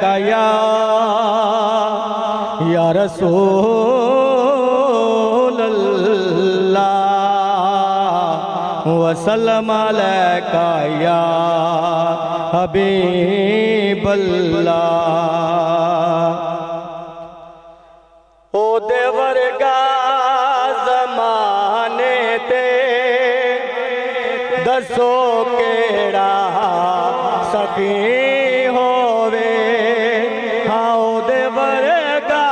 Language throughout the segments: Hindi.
अलैका या रसूल अल्लाह वसल्लम अलैका या हबीब अल्लाह। ओ देवरगा ज़माने ते दसो केड़ा सखी होवे, हाँ ओ देवरगा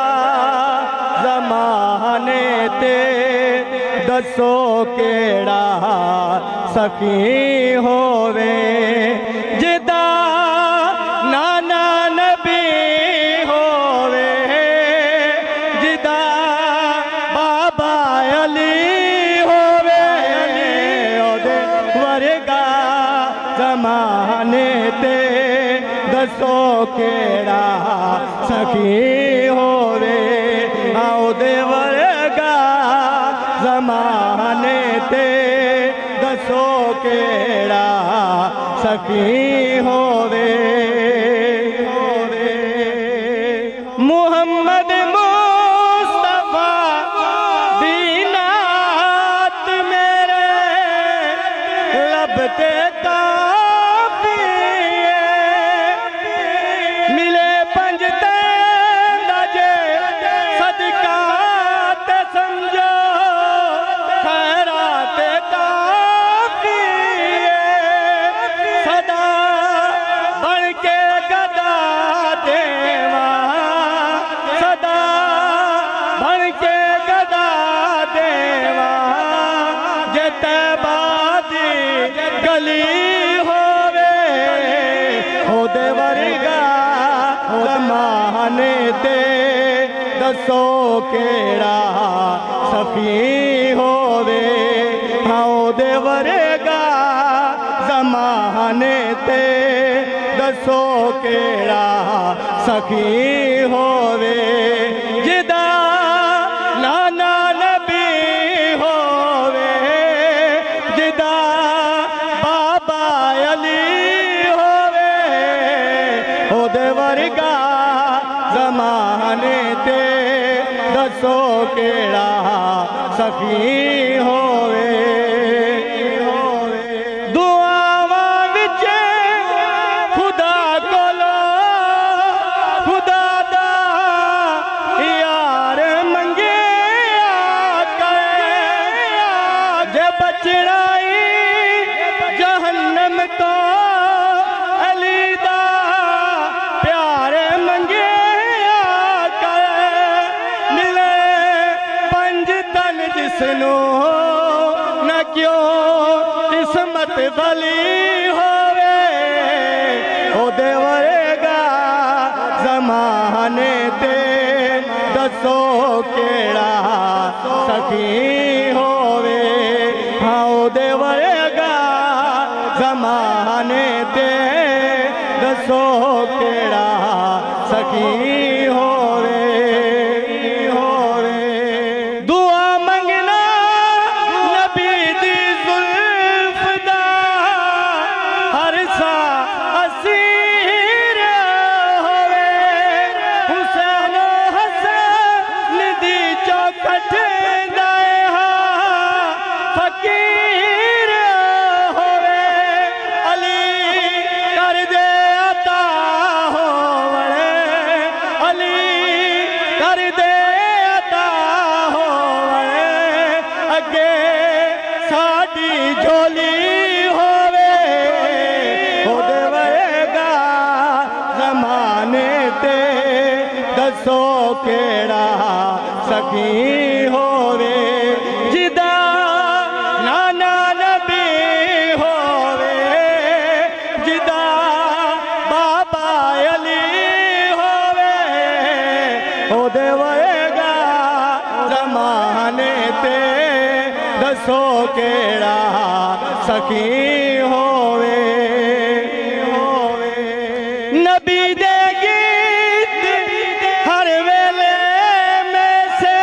ज़माने ते दसो केड़ा सखी होवे, जिदा नाना नबी होवे, जिदा बाबा अली होवे, ओदे वर्गा ज़माने ते दसो केड़ा सखी होवे, ओदे वर्गा ज़माने ते दसो केड़ा सखी होवे। मुहम्मद मुस्तफा दीनात मेरे लब ते काफी मिले पंज जे सदका ते समझो खैरात काफी सदा बन के गदा देवा, सदा बन के गदा देवा, जे तैबादी गली होवे, ओदे वर्गा ज़माने ते दसो केड़ा सखी होवे, हाँ ओदे वर्गा ज़माने ते दसो केड़ा सखी होवे, जिदा नाना नबी होवे, जिदा बाबा अली होवे, ओदे वर्गा ज़माने ते दसो केड़ा सखी होवे। दुआवां विच खुदा कोलो खुदा दा यार मंगे जे बचना जहन्नम तो अली दा प्यार मंगे मिले पंज तन जिसनू न क्यों किस्मत भली होवे, ओदे वर्गा ज़माने ते दसो केड़ा सखी होवे, हाँ ओदे वर्गा ज़माने ते दसो केड़ा सखी होवे। दुआ मंगना नबी दी जुल्फ दा हर सा असीर होवे, हुसैन हसन दी चौखट दाए फकीर होवे, अली कर दे अता होवे, अली कर दे अता होवे, अगे साडी झोली होवे, ओदे वर्गा ज़माने ते दसो केड़ा सखी होवे, जिदा नाना नबी होवे, जिदा बाबा अली होवे, ओदे वर्गा ज़माने ते दसो केड़ा सखी होवे। नबी दे गीत हर वेले में से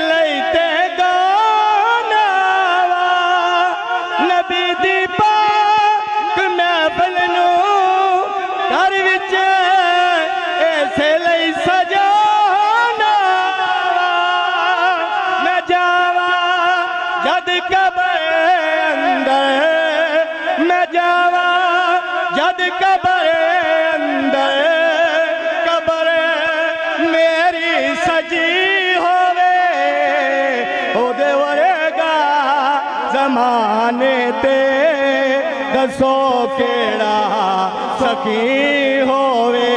लैते गानावा, नबी दी पाक महफिल नू कर घर विच ऐसे लई सजाना मैं जावा जद कबर अंदर मैं जावा जद कबर अंदर कबर मेरी सजी होवे ओदे वर्गा ज़माने ते दसो केड़ा सखी होवे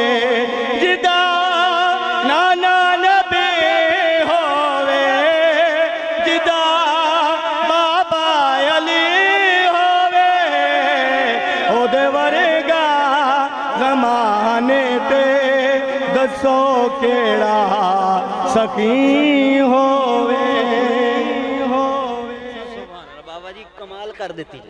जिदा नाना नबी होवे जिदा बाबा अली होवे ओदे वर्गा ज़माने ते दसो केड़ा सखी होवे। बाबा जी कमाल कर देती।